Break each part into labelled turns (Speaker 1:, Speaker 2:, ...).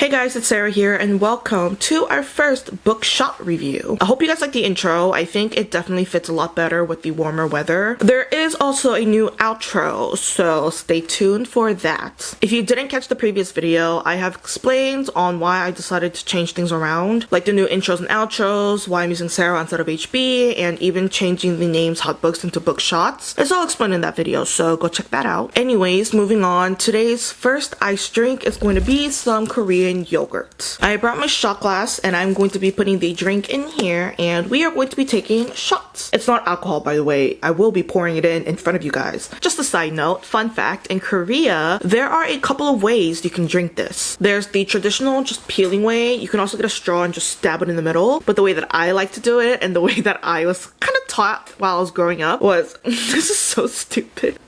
Speaker 1: Hey guys, it's Sarah here and welcome to our first book shot review. I hope you guys like the intro. I think it definitely fits a lot better with the warmer weather. There is also a new outro, so stay tuned for that. If you didn't catch the previous video, I have explained on why I decided to change things around, like the new intros and outros, why I'm using Sarah instead of HB, and even changing the names Hot Books into book shots. It's all explained in that video, so go check that out. Anyways, moving on, today's first ice drink is going to be some Korean yogurt. I brought my shot glass and I'm going to be putting the drink in here and we are going to be taking shots. It's not alcohol, by the way. I will be pouring it in front of you guys. Just a side note, fun fact, in Korea, there are a couple of ways you can drink this. There's the traditional just peeling way. You can also get a straw and just stab it in the middle. But the way that I like to do it and the way that I was kind of taught while I was growing up was, this is so stupid.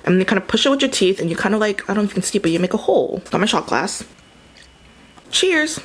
Speaker 1: And you kind of push it with your teeth and you kind of like, I don't know if you can see, but you make a hole. Got my shot glass. Cheers.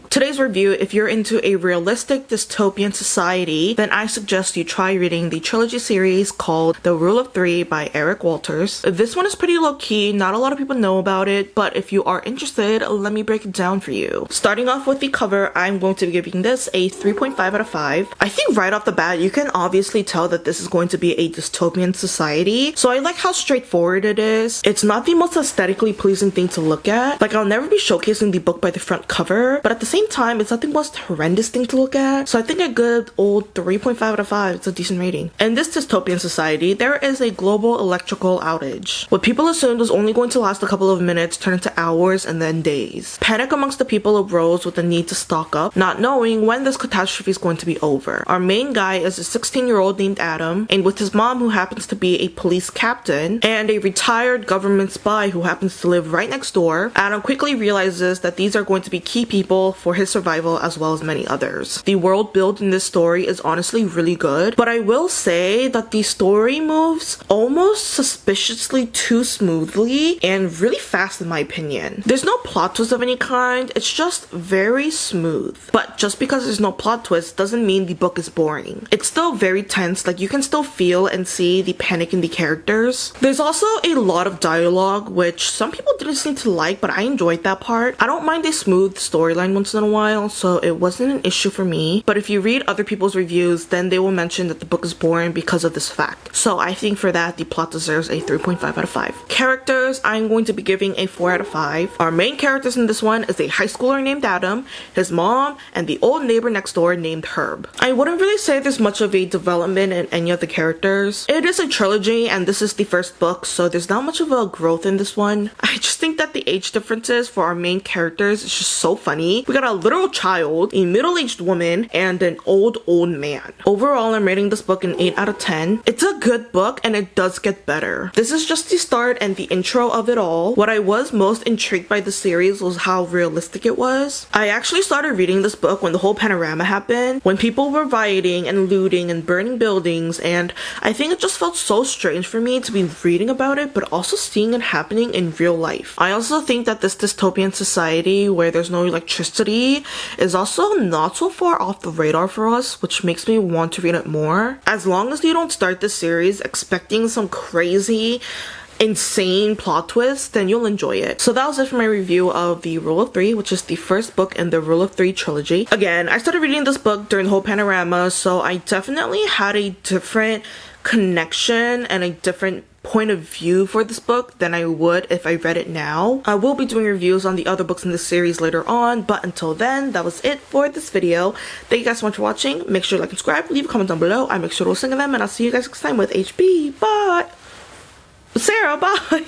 Speaker 1: Today's review, if you're into a realistic dystopian society, then I suggest you try reading the trilogy series called The Rule of Three by Eric Walters. This one is pretty low-key, not a lot of people know about it, but if you are interested, let me break it down for you. Starting off with the cover, I'm going to be giving this a 3.5 out of 5. I think right off the bat, you can obviously tell that this is going to be a dystopian society, so I like how straightforward it is. It's not the most aesthetically pleasing thing to look at. Like, I'll never be showcasing the book by the front cover, but at the same time, it's not the most horrendous thing to look at, so I think a good old 3.5 out of 5 is a decent rating. In this dystopian society, there is a global electrical outage. What people assumed was only going to last a couple of minutes turned into hours and then days. Panic amongst the people arose with the need to stock up, not knowing when this catastrophe is going to be over. Our main guy is a 16-year-old named Adam, and with his mom who happens to be a police captain, and a retired government spy who happens to live right next door, Adam quickly realizes that these are going to be key people for his survival as well as many others. The world built in this story is honestly really good, but I will say that the story moves almost suspiciously too smoothly and really fast in my opinion. There's no plot twist of any kind, it's just very smooth. But just because there's no plot twist doesn't mean the book is boring. It's still very tense, like you can still feel and see the panic in the characters. There's also a lot of dialogue, which some people didn't seem to like, but I enjoyed that part. I don't mind a smooth storyline once in a while, so it wasn't an issue for me. But if you read other people's reviews, then they will mention that the book is boring because of this fact. So I think for that, the plot deserves a 3.5 out of 5. Characters, I'm going to be giving a 4 out of 5. Our main characters in this one is a high schooler named Adam, his mom, and the old neighbor next door named Herb. I wouldn't really say there's much of a development in any of the characters. It is a trilogy and this is the first book, so there's not much of a growth in this one. I just think that the age differences for our main characters is just so funny. We got a literal child, a middle-aged woman, and an old man. Overall, I'm rating this book an 8 out of 10. It's a good book and it does get better. This is just the start and the intro of it all. What I was most intrigued by the series was how realistic it was. I actually started reading this book when the whole panorama happened, when people were rioting and looting and burning buildings, and I think it just felt so strange for me to be reading about it but also seeing it happening in real life. I also think that this dystopian society where there's no electricity is also not so far off the radar for us, which makes me want to read it more. As long as you don't start this series expecting some crazy insane plot twist, then you'll enjoy it. So that was it for my review of The Rule of Three, which is the first book in the Rule of Three trilogy. Again, I started reading this book during the whole panorama, so I definitely had a different connection and a different point of view for this book than I would if I read it now. I will be doing reviews on the other books in this series later on, but until then, that was it for this video. Thank you guys so much for watching. Make sure to like and subscribe, leave a comment down below. I make sure to listen to them, and I'll see you guys next time with HB. Bye! Sarah, bye!